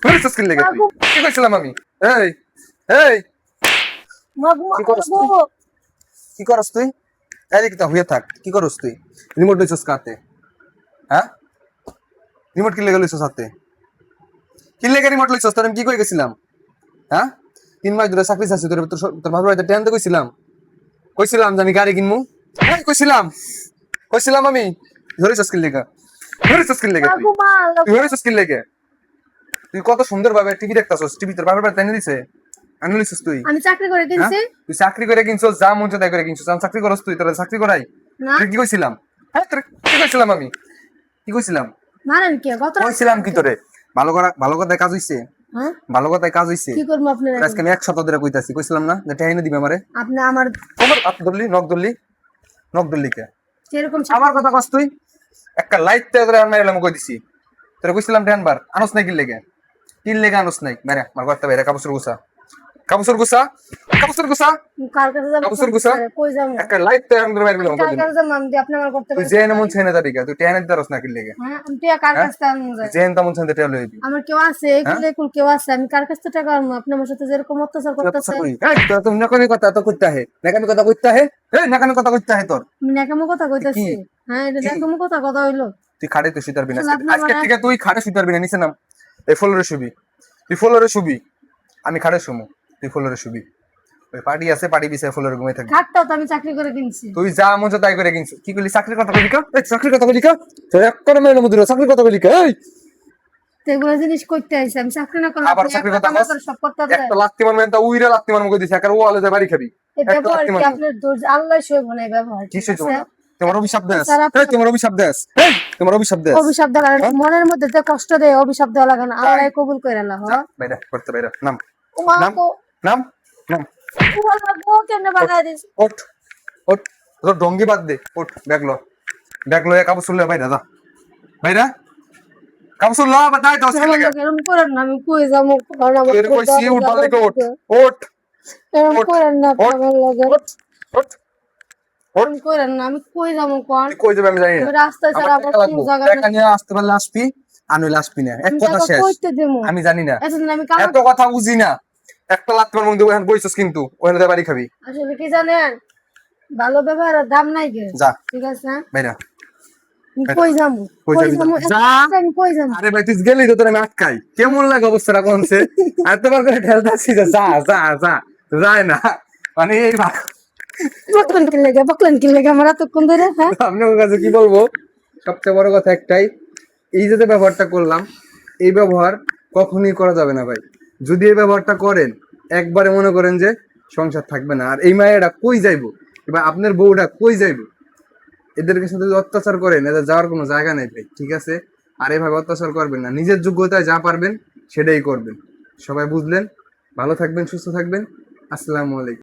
ধরেছ স্কিল লেগে তুই কি কইছিলাম আমি এই এই কি করছ তুই কি করছ তুই এদিকে তা হইয়া থাক কি করছ তুই রিমোট লইছস কাতে হ্যাঁ রিমোট কি লেগে লইছস হাতে কি লেগে রিমোট লইছস তোর আমি কি কই গেছিলাম হ্যাঁ 3 মাস ধরে চাকরি চাচ্ছি তোর ভাবি হয়তো টেন কইছিলাম কইছিলাম যে আমি গাড়ি কিনবো হ্যাঁ কইছিলাম আমি ধরেছ স্কিল লেগে তুই ধরেছ স্কিল লেগে তুই কত সুন্দর ভাবে টিভি দেখতাছস টিভি তোর বাবার বাড়ি দিছে আনি লইছস তুই আমি চাকরি করে কিনছি তুই চাকরি করে কিনছস যা মন চায় করে কিনছস আমি চাকরি করস তুই তোর চাকরি করাই না তুই কি কইছিলাম হ্যাঁ তোর কি কইছিলাম আমি কি কইছিলাম মানেন কি কত কইছিলাম কি তোরে ভালো কথা কাজ হইছে হ্যাঁ ভালো কথা কাজ হইছে কি করব আপনারা আজকে আমি এক সপ্তাহ ধরে কইতাছি কইছিলাম না যে টাইনে দিবে আমারে আপনি আমার খবর আপ নক ধরলি কে যেরকম আমার কথা কস তুই একটা লাইট তে ধরে মাইরালাম কই দিছি তোরে কইছিলাম টেনবার আনস নাই কি লেগে আনস নাই মেরে মার করতে বাইরে কাপড় গুছা কার কাছে যাব কাপড় গুছা কই যাব একটা লাইট তে ধরে মাইরালাম কার কাছে যাব আমি আপনি আমার করতে তুই জেনে মন ছেনে দাবি তুই টেনে দিতারস না কি লেগে হ্যাঁ আমি টিয়া কার কাছে আনমু যায় জেন তামন ছেনে টেলে লইবি আমার কেউ আছে কুল কেউ আছে আমি কার কাছে টাকা আনমু আপনি আমার সাথে যেরকম অত্যাচার করতেছে তুমি নাকানি কথা তো কইতা হে নাকানি কথা কইতা হে নাকানি কথা কইতা হে তোর আমি নাকামো কথা কইতাছি হ্যাঁ এটা নাকামো কথা হইলো তুই খাড়ে তো শুতারবি না আজকে থেকে তুই খাড়ে শুতারবি না নিচে নাম এই ফলরে শুবি আমি খাড়ে শুমু তুই ফলরে শুবি ওই পার্টি আছে পার্টি বিছে ফলরে ঘুমাই থাকবি খাটটাও তো আমি চাকরি করে কিনছি তুই যা মন চায় তাই করে কিনছিস কি কইলি চাকরির কথা কইলি কা এই চাকরির কথা কইলি কা তুই এক করে মেরে মুদির চাকরির কথা কইলি কা এই তেগুলো জিনিস করতে আইছি আমি চাকরি না করলে আবার চাকরির কথা কস সব করতে হবে একটা লাত্তি মারমেন তা উইরা লাত্তি মারমু কই দিছ একার ওয়ালে যা বাড়ি খাবি এই ব্যবহার কি আপনার ধৈর্য আল্লাহ সইব না এই ব্যবহার কি সইব না তোমার অভিশাপ দেস এই তোমার অভিশাপ দেস অভিশাপ দেওয়া মনের মধ্যে যে কষ্ট দেয় অভিশাপ দেওয়া লাগে না আল্লাহ কবুল করে না হ্যাঁ বাইরে করতে বাইরে নাম ওমা তো নাম ওমা গো কেন বানাই দিস ওঠ তোর ডঙ্গি বাদ দে ওঠ ব্যাগ লো কাপড় চুললে বাইরা কাপড় চুল লো বাতাই দশ লাগে এরকম করেন না আমি কই যাবো কারণ আমার তোর কই সি উঠ বাদে ওঠ এরকম করেন না আমার লাগে ওঠ এরকম করেন না আমি কই যাবো কোন তুই কই যাবে আমি জানি না আমি রাস্তায় ছাড়া আবার কোন জায়গা টাকা নিয়ে আসতে পারলে আসবি আনলে আসবি না এক কথা শেষ কইতে দেমু আমি জানি না এজন্য আমি কাম এত কথা বুঝি না একটা লাত মার মুখ ওখানে বইছস কিন্তু ওখানে তো বাড়ি খাবি আসলে কি জানেন ভালো ব্যবহারের দাম নাই গে যা ঠিক আছে বাইরা আমি কই যাবো যা আমি কই যাবো আরে ভাই তুই গেলি তো তোর আমি আটকাই কেমন লাগে অবস্থাটা কোনছে এতবার করে ঠেলতাছি যে যা যায় না মানে এই বকলেন কি লেগে আমরা তো কোন ধরে হ্যাঁ আপনার কাছে কি বলবো সবচেয়ে বড় কথা একটাই এই যে ব্যবহারটা করলাম এই ব্যবহার কখনোই করা যাবে না ভাই যদি এই ব্যবহারটা করেন একবারে মনে করেন যে সংসার থাকবে না আর এই মায়েরা কই যাইবো কিংবা আপনার বউটা কই যাইবো এদেরকে সাথে যদি অত্যাচার করেন এদের যাওয়ার কোনো জায়গা নেই ভাই ঠিক আছে আর এইভাবে অত্যাচার করবেন না নিজের যোগ্যতায় যা পারবেন সেটাই করবেন সবাই বুঝলেন ভালো থাকবেন সুস্থ থাকবেন আসসালামু আলাইকুম